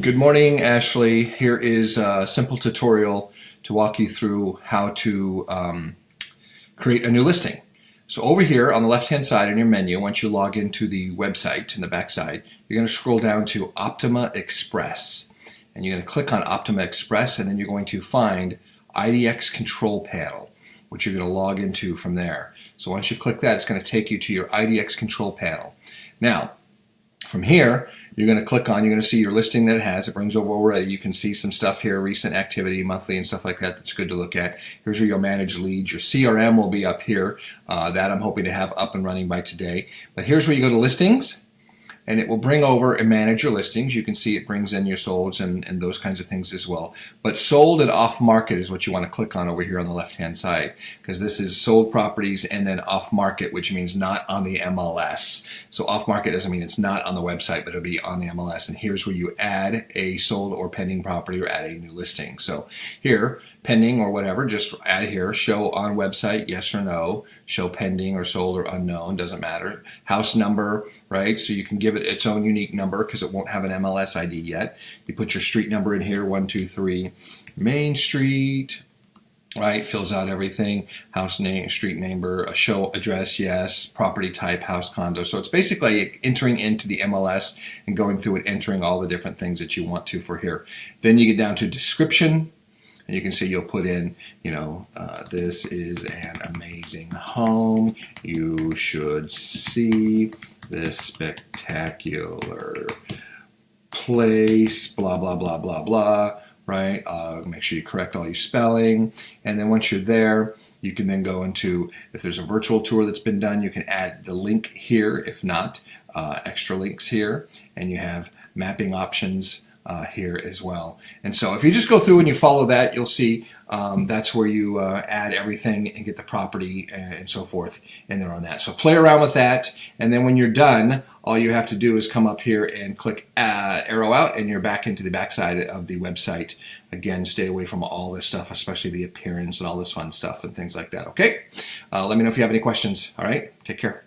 Good morning, Ashley. Here is a simple tutorial to walk you through how to create a new listing. So over here on the left-hand side in your menu, once you log into the website in the back side, you're going to scroll down to Optima Express. And you're going to click on Optima Express, and then you're going to find IDX Control Panel, which you're going to log into from there. So once you click that, it's going to take you to your IDX Control Panel. Now, from here, you're going to see your listing that it has. It brings over already. You can see some stuff here, recent activity, monthly, and stuff like that. That's good to look at. Here's where you'll manage leads. Your CRM will be up here. That I'm hoping to have up and running by today. But here's where you go to listings, and it will bring over and manage your listings. You can see it brings in your solds and those kinds of things as well. But sold and off market is what you want to click on over here on the left hand side, because this is sold properties and then off market, which means not on the MLS. So off market doesn't mean it's not on the website, but it'll be on the MLS. And here's where you add a sold or pending property or add a new listing. So here, pending or whatever, just add here, show on website, yes or no, show pending or sold or unknown, doesn't matter. House number, right? So you can give it its own unique number because it won't have an MLS ID yet. You put your street number in here, 123 Main Street, right? Fills out everything. House name, street number, a show address, yes. Property type, house, condo. So it's basically entering into the MLS and going through and entering all the different things that you want to for here. Then you get down to description. And you can see you'll put in, this is an amazing home. You should see this spectacular place, blah, blah, blah, blah, blah, right? Make sure you correct all your spelling. And then once you're there, you can then go into, if there's a virtual tour that's been done, you can add the link here. If not, extra links here. And you have mapping options here as well. And so if you just go through and you follow that, you'll see that's where you add everything and get the property and so forth in there on that. So play around with that, and then when you're done, all you have to do is come up here and click arrow out, and you're back into the backside of the website. Again, stay away from all this stuff, especially the appearance and all this fun stuff and things like that, okay? Let me know if you have any questions. All right, take care.